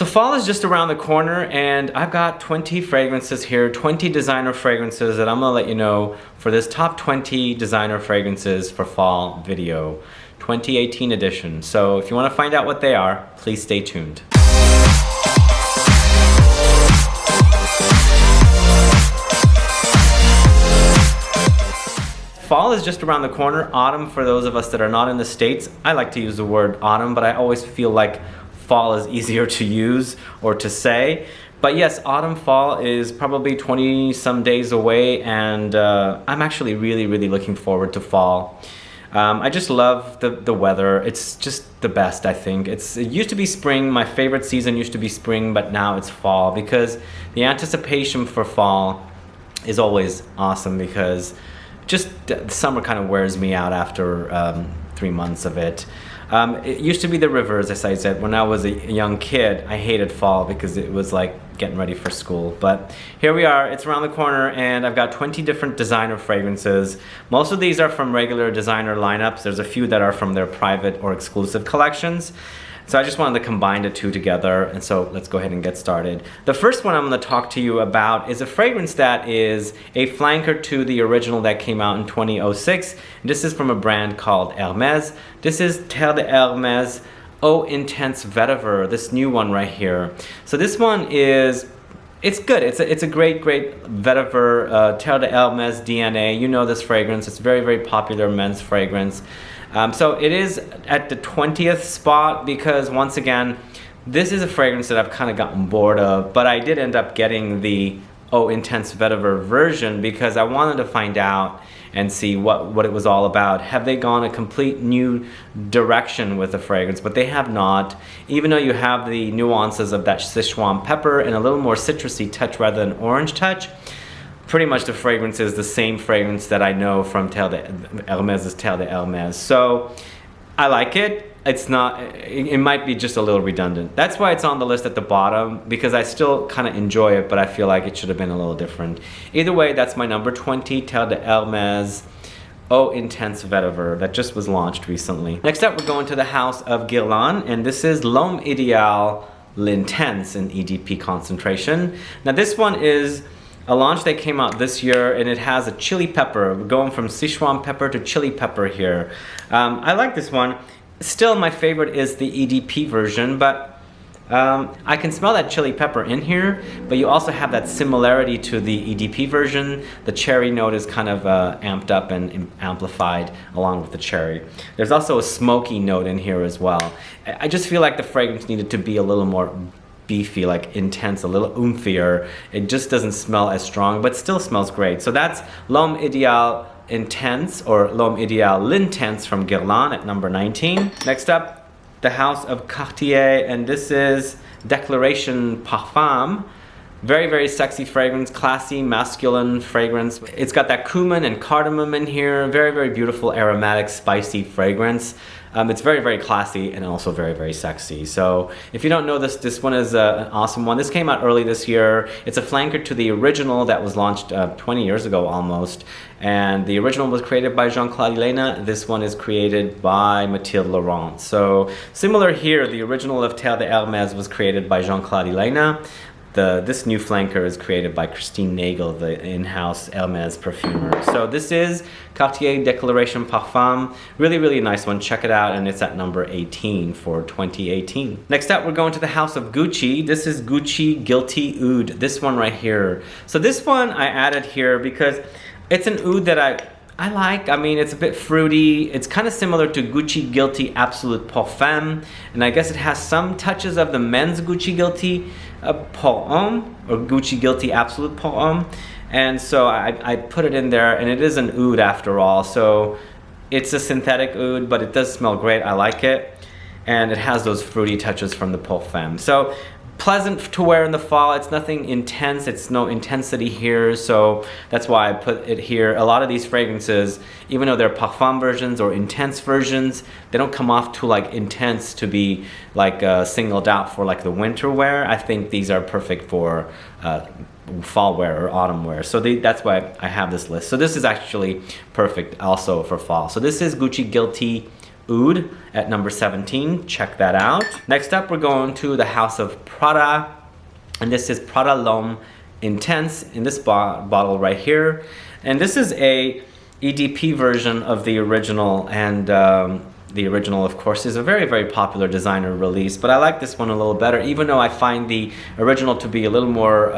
So fall is just around the corner, and I've got 20 fragrances here, 20 designer fragrances that I'm gonna let you know for this top 20 designer fragrances for fall video, 2018 edition. So if you wanna find out what they are, please stay tuned. Fall is just around the corner. Autumn, for those of us that are not in the States, I like to use the word autumn, but I always feel like fall is easier to use or to say. But yes, autumn, fall is probably 20 some days away, and I'm actually really looking forward to fall. I just love the weather. It's just the best, I think. It used to be spring. My favorite season used to be spring, but now it's fall, because the anticipation for fall is always awesome, because just the summer kind of wears me out after 3 months of it. It used to be the rivers, as I said. When I was a young kid, I hated fall because it was like getting ready for school. But here we are, it's around the corner, and I've got 20 different designer fragrances. Most of these are from regular designer lineups. There's a few that are from their private or exclusive collections. So I just wanted to combine the two together, and so let's go ahead and get started. The first one I'm going to talk to you about is a fragrance that is a flanker to the original that came out in 2006. This is from a brand called Hermes. This is Terre de Hermes Eau Intense Vetiver, this new one right here. So this one is, it's good. It's a great vetiver, Terre de Hermes DNA. You know this fragrance. It's very popular men's fragrance. So it is at the 20th spot because, once again, this is a fragrance that I've kind of gotten bored of, but I did end up getting the Eau Intense Vetiver version because I wanted to find out and see what it was all about. Have they gone a complete new direction with the fragrance? But they have not. Even though you have the nuances of that Sichuan pepper and a little more citrusy touch rather than orange touch, pretty much the fragrance is the same fragrance that I know from Terre de Hermes' Terre de Hermes. So I like it. It's not, it might be just a little redundant. That's why it's on the list at the bottom, because I still kind of enjoy it, but I feel like it should have been a little different. Either way, that's my number 20, Terre de Hermes Eau Intense Vetiver, that just was launched recently. Next up, we're going to the house of Guerlain, and this is L'Homme Idéal L'Intense in EDP concentration. Now this one is a launch that came out this year, and it has a chili pepper. We're going from Sichuan pepper to chili pepper here. I like this one. Still, my favorite is the EDP version, but I can smell that chili pepper in here, but you also have that similarity to the EDP version. The cherry note is kind of amped up and amplified along with the cherry. There's also a smoky note in here as well. I just feel like the fragrance needed to be a little more beefy, like intense, a little oomphier. It just doesn't smell as strong, but still smells great. So that's L'Homme Idéal Intense, or L'Homme Idéal L'Intense from Guerlain at number 19. Next up, the house of Cartier, and this is Declaration Parfum. Very sexy fragrance, classy, masculine fragrance. It's got that cumin and cardamom in here. Very beautiful, aromatic, spicy fragrance. It's very classy and also very sexy. So if you don't know this one is an awesome one. This came out early this year. It's a flanker to the original that was launched 20 years ago almost. And the original was created by Jean-Claude Ellena. This one is created by Mathilde Laurent. So similar here, the original of Terre de Hermes was created by Jean-Claude Ellena. This new flanker is created by Christine Nagel, the in-house Hermes perfumer. So this is Cartier Declaration Parfum. Really nice one. Check it out, and it's at number 18 for 2018. Next up, we're going to the house of Gucci. This is Gucci Guilty Oud. This one right here. So this one I added here because it's an oud that I like. I mean, it's a bit fruity. It's kind of similar to Gucci Guilty Absolute Parfum, and I guess it has some touches of the men's Gucci Guilty Pour Homme, or Gucci Guilty Absolute Pour Homme, and so I put it in there, and it is an oud after all. So it's a synthetic oud, but it does smell great. I like it, and it has those fruity touches from the Parfum. So pleasant to wear in the fall. It's nothing intense. It's no intensity here, so that's why I put it here. A lot of these fragrances, even though they're parfum versions or intense versions, they don't come off too like intense to be like singled out for like the winter wear. I think these are perfect for fall wear or autumn wear. So that's why I have this list. So this is actually perfect also for fall. So this is Gucci Guilty Oud at number 17. Check that out. Next up, we're going to the house of Prada, and this is Prada L'Homme Intense in this bottle right here. And this is a EDP version of the original, and the original, of course, is a very, very popular designer release, but I like this one a little better, even though I find the original to be a little more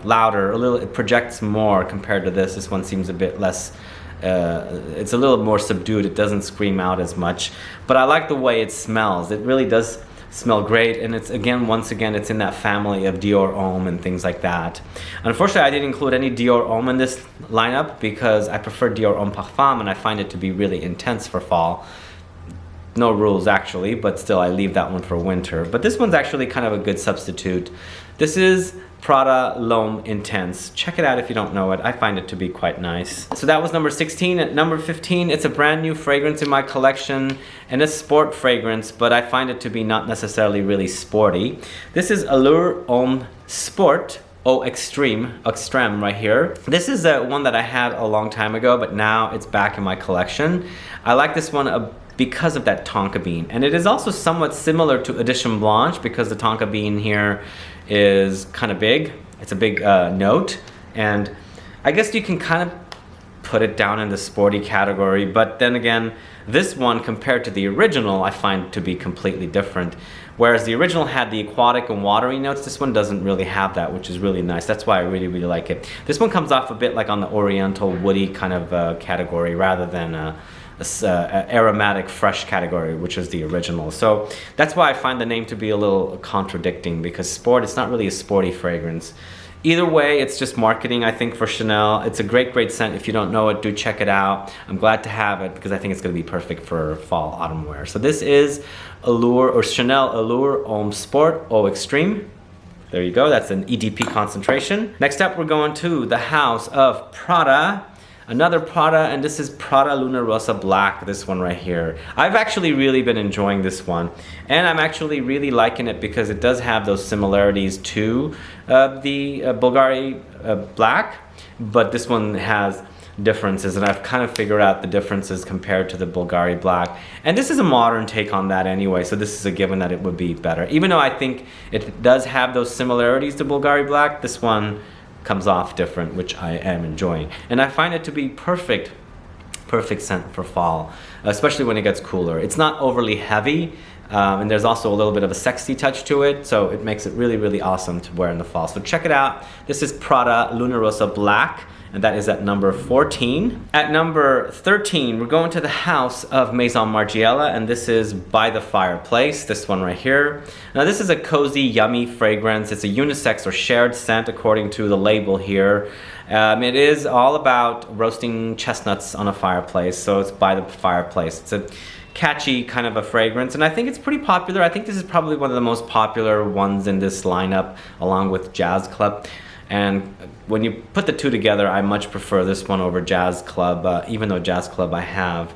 louder, it projects more compared to this. This one seems a bit less, it's a little more subdued, it doesn't scream out as much, but I like the way it smells. It really does smell great, and it's once again, it's in that family of Dior Homme and things like that. Unfortunately, I didn't include any Dior Homme in this lineup because I prefer Dior Homme Parfum, and I find it to be really intense for fall. No rules actually, but still I leave that one for winter. But this one's actually kind of a good substitute. This is Prada L'Homme Intense. Check it out if you don't know it. I find it to be quite nice. So that was number 16. At number 15, it's a brand new fragrance in my collection, and a sport fragrance, but I find it to be not necessarily really sporty. This is Allure Homme Sport Eau Extreme right here. This is one that I had a long time ago, but now it's back in my collection. I like this one because of that tonka bean, and it is also somewhat similar to Edition Blanche because the tonka bean here is kind of big. It's a big note, and I guess you can kind of put it down in the sporty category, but then again, this one compared to the original I find to be completely different. Whereas the original had the aquatic and watery notes, this one doesn't really have that, which is really nice. That's why I really, really like it. This one comes off a bit like on the oriental woody kind of category rather than aromatic fresh category, which is the original. So that's why I find the name to be a little contradicting, because sport, it's not really a sporty fragrance. Either way, it's just marketing, I think, for Chanel. It's a great, great scent. If you don't know it, do check it out. I'm glad to have it because I think it's going to be perfect for fall, autumn wear. So this is Allure, or Chanel Allure Homme Sport Eau Extreme. There you go, that's an EDP concentration. Next up, we're going to the house of Prada. Another Prada, and this is Prada Luna Rossa Black, this one right here. I've actually really been enjoying this one, and I'm actually really liking it because it does have those similarities to the Bulgari Black, but this one has differences, and I've kind of figured out the differences compared to the Bulgari Black. And this is a modern take on that anyway, so this is a given that it would be better. Even though I think it does have those similarities to Bulgari Black, this one comes off different, which I am enjoying. And I find it to be perfect scent for fall, especially when it gets cooler. It's not overly heavy, and there's also a little bit of a sexy touch to it, so it makes it really, really awesome to wear in the fall. So check it out. This is Prada Luna Rossa Black, and that is at number 14. At number 13, we're going to the house of Maison Margiela, and this is By the Fireplace, this one right here. Now this is a cozy, yummy fragrance. It's a unisex or shared scent according to the label here. It is all about roasting chestnuts on a fireplace, so it's By the Fireplace. It's a catchy kind of a fragrance, and I think it's pretty popular. I think this is probably one of the most popular ones in this lineup, along with Jazz Club. And when you put the two together, I much prefer this one over Jazz Club, even though Jazz Club I have,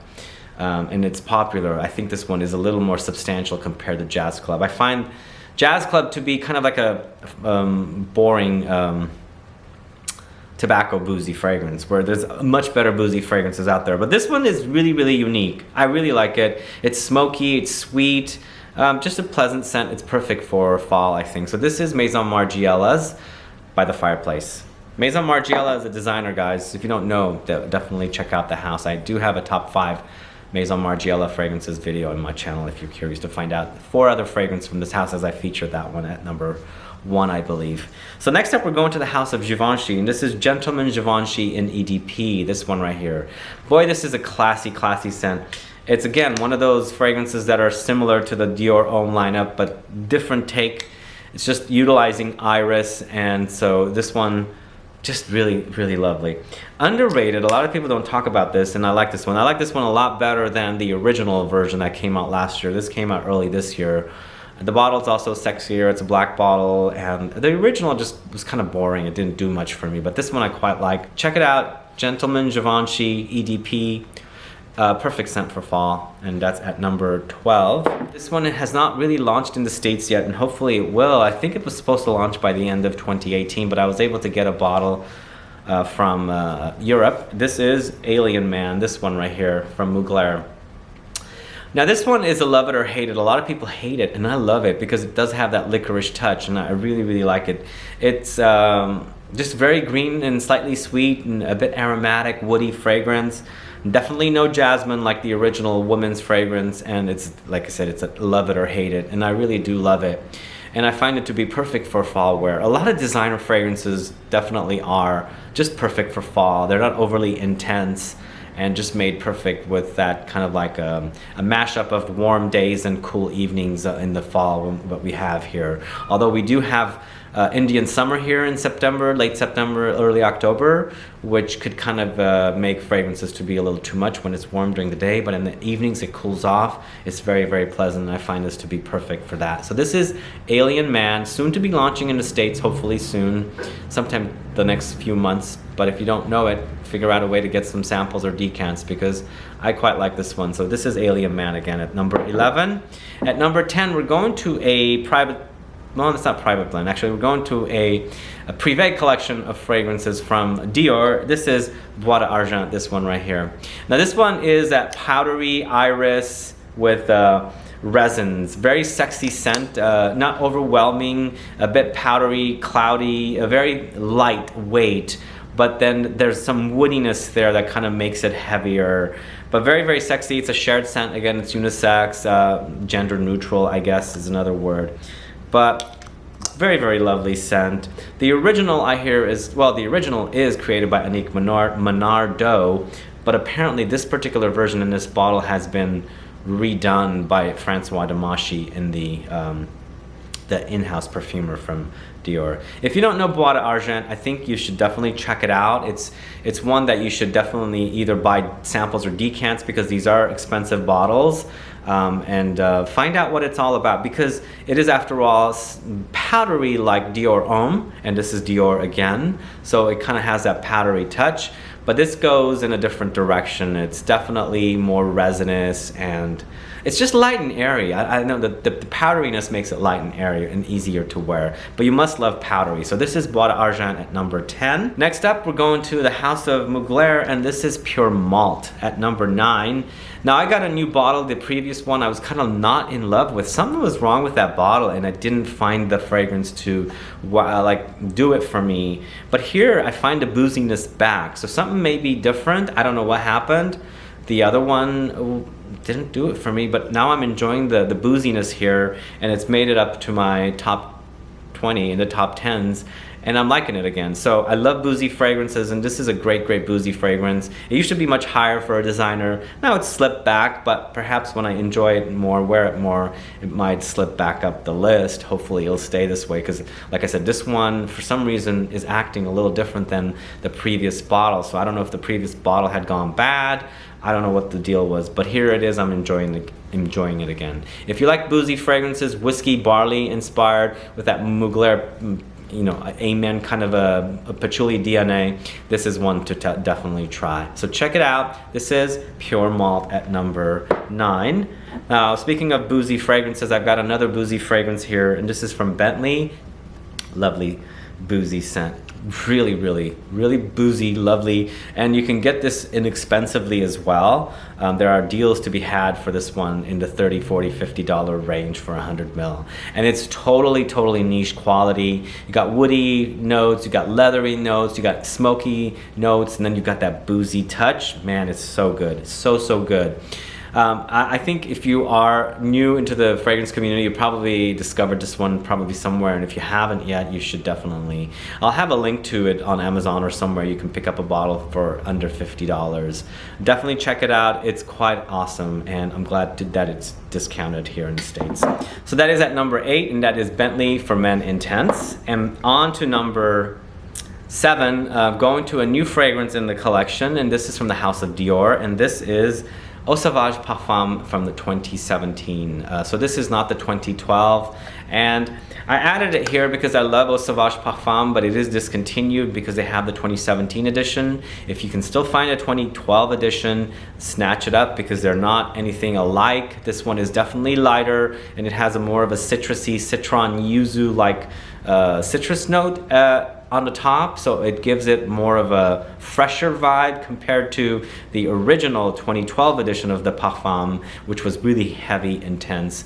and it's popular. I think this one is a little more substantial compared to Jazz Club. I find Jazz Club to be kind of like a boring tobacco boozy fragrance, where there's much better boozy fragrances out there. But this one is really, really unique. I really like it. It's smoky, it's sweet, just a pleasant scent. It's perfect for fall, I think. So this is Maison Margiela's By the Fireplace. Maison Margiela is a designer, guys. If you don't know, definitely check out the house. I do have a top 5 Maison Margiela fragrances video on my channel if you're curious to find out 4 other fragrances from this house, as I featured that one at number 1, I believe. So next up, we're going to the house of Givenchy, and this is Gentleman Givenchy in EDP, this one right here. Boy, this is a classy, classy scent. It's, again, one of those fragrances that are similar to the Dior Homme lineup, but different take. It's just utilizing iris, and so this one, just really, really lovely. Underrated, a lot of people don't talk about this, and I like this one. I like this one a lot better than the original version that came out last year. This came out early this year. The bottle's also sexier, it's a black bottle, and the original just was kind of boring. It didn't do much for me, but this one I quite like. Check it out, Gentleman Givenchy EDP. Perfect scent for fall, and that's at number 12. This one has not really launched in the States yet, and hopefully it will. I think it was supposed to launch by the end of 2018, but I was able to get a bottle from Europe. This is Alien Man, this one right here from Mugler. Now this one is a love it or hate it. A lot of people hate it, and I love it because it does have that licorice touch, and I really, really like it. It's just very green and slightly sweet and a bit aromatic, woody fragrance. Definitely no jasmine like the original women's fragrance, and it's, like I said, it's a love it or hate it, and I really do love it. And I find it to be perfect for fall wear. A lot of designer fragrances definitely are just perfect for fall. They're not overly intense, and just made perfect with that kind of like a mashup of warm days and cool evenings in the fall, what we have here. Although we do have Indian summer here in September, late September, early October, which could kind of make fragrances to be a little too much when it's warm during the day, but in the evenings it cools off. It's very, very pleasant, and I find this to be perfect for that. So this is Alien Man, soon to be launching in the States, hopefully soon, sometime the next few months. But if you don't know it, figure out a way to get some samples or decants, because I quite like this one. So this is Alien Man again at number 11. At number 10, we're going to a private, well, it's not private blend, actually. We're going to a privé collection of fragrances from Dior. This is Bois d'Argent, this one right here. Now this one is that powdery iris with resins, very sexy scent, not overwhelming, a bit powdery, cloudy, a very lightweight, but then there's some woodiness there that kind of makes it heavier, but very, very sexy. It's a shared scent. Again, it's unisex, gender neutral, I guess is another word, but very, very lovely scent. The original I hear is, well, the original is created by Annick Menardot, but apparently this particular version in this bottle has been redone by Francois Demachy in the in-house perfumer from Dior. If you don't know Bois d'Argent, I think you should definitely check it out. It's one that you should definitely either buy samples or decants, because these are expensive bottles, and find out what it's all about, because it is, after all, powdery like Dior Homme, and this is Dior again, so it kind of has that powdery touch, but this goes in a different direction. It's definitely more resinous, and it's just light and airy. I know that the powderiness makes it light and airy and easier to wear, but you must love powdery. So this is Bois d'Argent at number 10. Next up, we're going to the house of Mugler, and this is Pure Malt at number 9. Now I got a new bottle. The previous one I was kind of not in love with. Something was wrong with that bottle, and I didn't find the fragrance to like do it for me. But here I find the booziness back. So something may be different. I don't know what happened. The other one didn't do it for me, but now I'm enjoying the booziness here, and it's made it up to my top 20 in the top 10s, and I'm liking it again. So I love boozy fragrances, and this is a great, great boozy fragrance. It used to be much higher for a designer. Now it's slipped back, but perhaps when I enjoy it more, wear it more, it might slip back up the list. Hopefully it'll stay this way, because like I said, this one for some reason is acting a little different than the previous bottle. So I don't know if the previous bottle had gone bad. I don't know what the deal was, but here it is. I'm enjoying it again. If you like boozy fragrances, whiskey, barley inspired with that Mugler, you know, amen kind of a patchouli DNA, this is one to definitely try. So check it out. This is Pure Malt at number 9. Now, speaking of boozy fragrances, I've got another boozy fragrance here, and this is from Bentley. Lovely boozy scent. Really, really, really boozy, lovely, and you can get this inexpensively as well. There are deals to be had for this one in the $30, $40, $50 range for 100 ml, and it's totally, totally niche quality. You got woody notes, you got leathery notes, you got smoky notes, and then you got that boozy touch. Man, it's so good, so good. I think if you are new into the fragrance community, you probably discovered this one probably somewhere, and if you haven't yet, you should definitely. I'll have a link to it on Amazon or somewhere. You can pick up a bottle for under $50. Definitely check it out. It's quite awesome, and I'm glad that it's discounted here in the States. So that is at number 8, and that is Bentley for Men Intense. And on to number 7, going to a new fragrance in the collection, and this is from the house of Dior, and this is Sauvage Parfum from the 2017. So this is not the 2012, and I added it here because I love Sauvage Parfum, but it is discontinued because they have the 2017 edition. If you can still find a 2012 edition, snatch it up, because they're not anything alike. This one is definitely lighter, and it has a more of a citrusy, citron yuzu like citrus note on the top, so it gives it more of a fresher vibe compared to the original 2012 edition of the Parfum, which was really heavy, intense,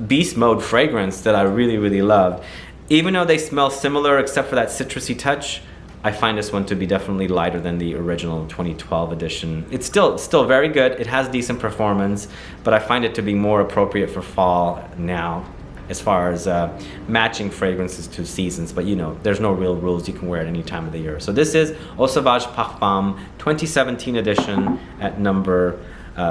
beast mode fragrance that I really loved. Even though they smell similar except for that citrusy touch, I find this one to be definitely lighter than the original 2012 edition. It's still very good. It has decent performance, but I find it to be more appropriate for fall now, as far as matching fragrances to seasons. But you know, there's no real rules. You can wear it any time of the year. So this is Sauvage Parfum 2017 edition at number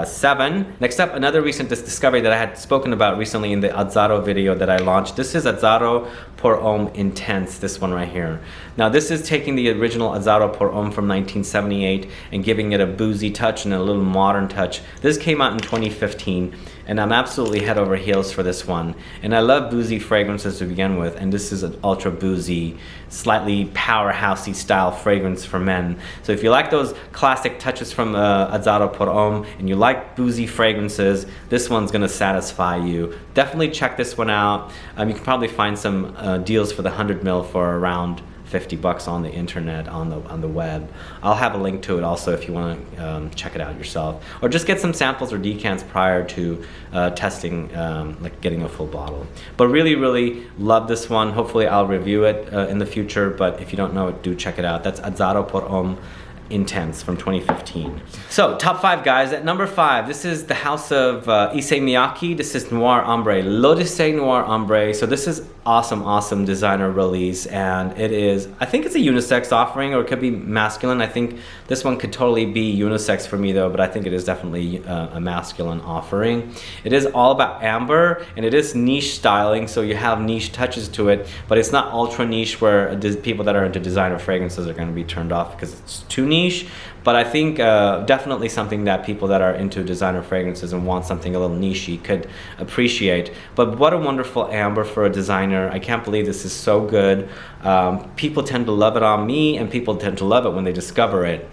7. Next up, another recent discovery that I had spoken about recently in the AZZARO video that I launched. This is AZZARO Pour Homme Intense, this one right here. Now this is taking the original AZZARO Pour Homme from 1978 and giving it a boozy touch and a little modern touch. This came out in 2015 and I'm absolutely head over heels for this one. And I love boozy fragrances to begin with, and this is an ultra boozy, slightly powerhousey style fragrance for men. So if you like those classic touches from AZZARO Pour Homme and you like boozy fragrances, this one's gonna satisfy you. Definitely check this one out. You can probably find some deals for the 100 ml for around $50 on the internet, on the web. I'll have a link to it also if you want to check it out yourself, or just get some samples or decants prior to testing, like getting a full bottle. But really love this one. Hopefully I'll review it in the future, but if you don't know it, do check it out. That's AZZARO Pour Homme Intense from 2015. So top 5 guys. At number 5, this is the house of ISSEY MIYAKE. This is Noir Ombre, l'Odyssée Noir Ombre. So this is awesome designer release, and it is, I think it's a unisex offering, or it could be masculine. I think this one could totally be unisex for me though, but I think it is definitely a masculine offering. It is all about amber, and it is niche styling, so you have niche touches to it, but it's not ultra niche where people that are into designer fragrances are going to be turned off because it's too niche. But I think definitely something that people that are into designer fragrances and want something a little nichey could appreciate. But what a wonderful amber for a designer. I can't believe this is so good. People tend to love it on me, and people tend to love it when they discover it.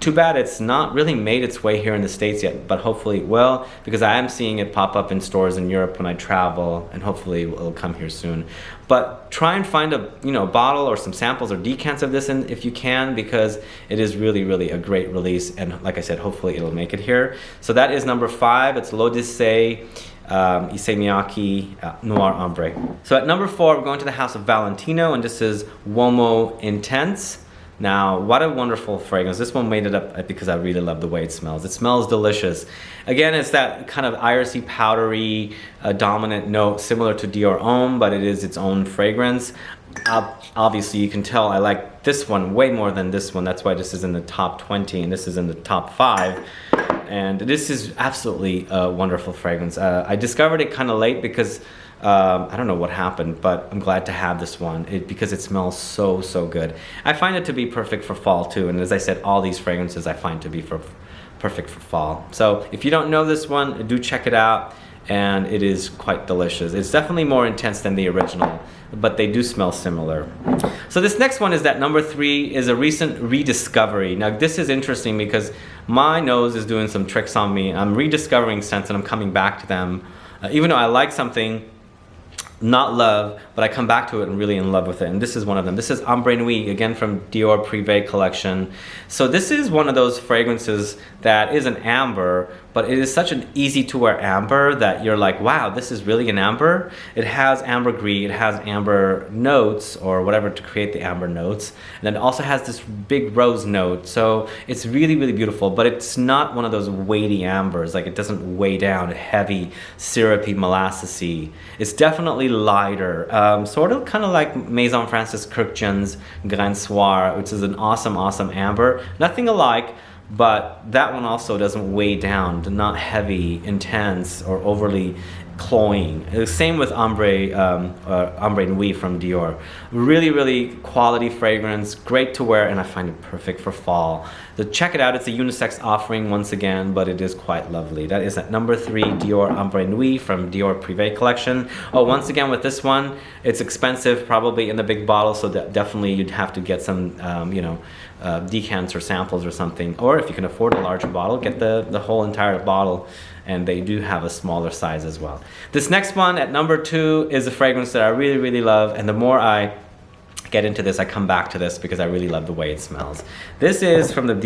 Too bad it's not really made its way here in the States yet, but hopefully it will, because I am seeing it pop up in stores in Europe when I travel, and hopefully it'll come here soon. But try and find a bottle or some samples or decants of this if you can, because it is really a great release, and like I said, hopefully it'll make it here. So that is number 5. It's l'Odyssée ISSEY MIYAKE Noir Ombre. So at number 4, we're going to the house of Valentino, and this is UOMO Intense. Now, what a wonderful fragrance. This one made it up because I really love the way it smells. It smells delicious. Again, it's that kind of irisy, powdery, dominant note, similar to Dior Homme, but it is its own fragrance. Obviously, you can tell I like this one way more than this one. That's why this is in the top 20 and this is in the top 5. And this is absolutely a wonderful fragrance. I discovered it kind of late because I don't know what happened, but I'm glad to have this one because it smells so good. I find it to be perfect for fall too, and as I said, all these fragrances I find to be perfect for fall. So if you don't know this one, do check it out, and it is quite delicious. It's definitely more intense than the original, but they do smell similar. So this next one is that number 3 is a recent rediscovery. Now this is interesting because my nose is doing some tricks on me. I'm rediscovering scents and I'm coming back to them. Even though I like something, not love, but I come back to it and really in love with it, and this is one of them. This is Ombre Nuit, again from Dior Privé collection. So this is one of those fragrances that is an amber, but it is such an easy to wear amber that you're like, wow, this is really an amber. It has ambergris, it has amber notes or whatever to create the amber notes, and then it also has this big rose note. So it's really beautiful, but it's not one of those weighty ambers. Like, it doesn't weigh down, heavy, syrupy, molassesy. It's definitely lighter, sort of kind of like Maison Francis Kurkdjian's Grand Soir, which is an awesome amber. Nothing alike, but that one also doesn't weigh down, not heavy, intense, or overly cloying. Same with Ombre Nuit from Dior. Really quality fragrance, great to wear, and I find it perfect for fall. So check it out. It's a unisex offering once again, but it is quite lovely. That is at number 3, Dior Ombre Nuit from Dior Privé collection. Oh, once again with this one, it's expensive, probably in the big bottle, so that definitely you'd have to get some, decants or samples or something. Or if you can afford a larger bottle, get the whole entire bottle, and they do have a smaller size as well. This next one at number 2 is a fragrance that I really, really love, and the more I get into this, I come back to this because I really love the way it smells. This is from this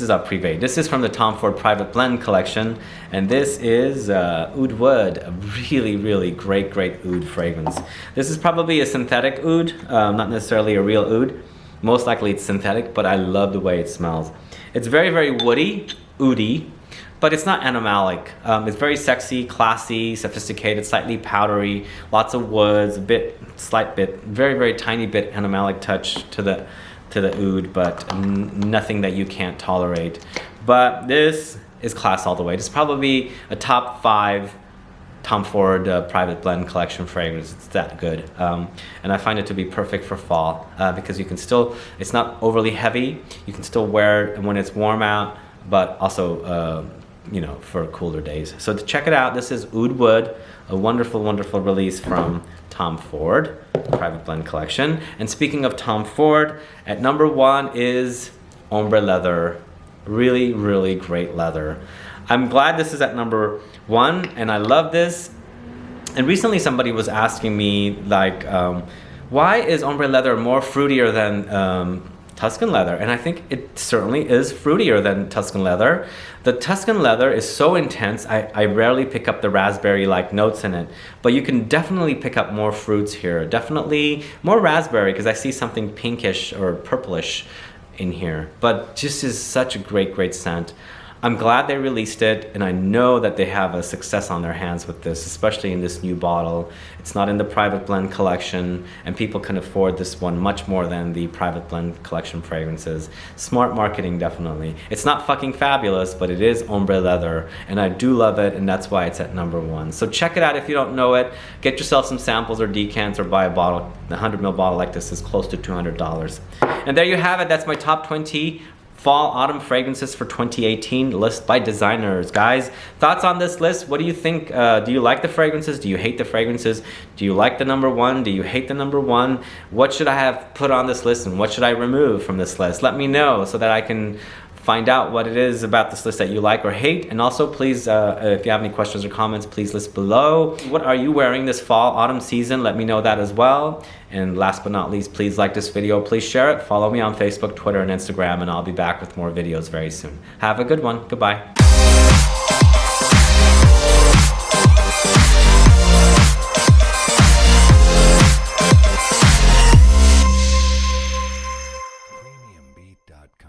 is a Privé. This is from the Tom Ford Private Blend collection, and this is Oud Wood, a really, really great oud fragrance. This is probably a synthetic oud, not necessarily a real oud. Most likely it's synthetic, but I love the way it smells. It's very, very woody, oudy, but it's not animalic. It's very sexy, classy, sophisticated, slightly powdery, lots of woods, slight bit, very, very tiny bit animalic touch to the oud, but nothing that you can't tolerate. But this is class all the way. This is probably a top 5 Tom Ford Private Blend collection fragrance. It's that good. And I find it to be perfect for fall because you can still, it's not overly heavy. You can still wear it when it's warm out, but also, you know, for cooler days. So to check it out, this is Oud Wood, a wonderful, wonderful release from Tom Ford Private Blend collection. And speaking of Tom Ford, at number 1 is Ombre Leather. Really, really great leather. I'm glad this is at number 1, and I love this. And recently somebody was asking me, like, why is Ombre Leather more fruitier than Tuscan leather? And I think it certainly is fruitier than Tuscan leather. The Tuscan leather is so intense, I rarely pick up the raspberry-like notes in it, but you can definitely pick up more fruits here. Definitely more raspberry, because I see something pinkish or purplish in here, but just is such a great scent. I'm glad they released it, and I know that they have a success on their hands with this, especially in this new bottle. It's not in the Private Blend collection, and people can afford this one much more than the Private Blend collection fragrances. Smart marketing, definitely. It's not fucking fabulous, but it is ombre leather, and I do love it, and that's why it's at number 1. So check it out if you don't know it. Get yourself some samples or decants, or buy a bottle. The 100ml bottle like this is close to $200. And there you have it. That's my top 20 Fall Autumn fragrances for 2018 list by designers. Guys, thoughts on this list? What do you think? Do you like the fragrances? Do you hate the fragrances? Do you like the number 1? Do you hate the number 1? What should I have put on this list, and what should I remove from this list? Let me know so that I can find out what it is about this list that you like or hate. And also, please, if you have any questions or comments, please list below. What are you wearing this fall, autumn season? Let me know that as well. And last but not least, please like this video, please share it, follow me on Facebook, Twitter, and Instagram, and I'll be back with more videos very soon. Have a good one. Goodbye.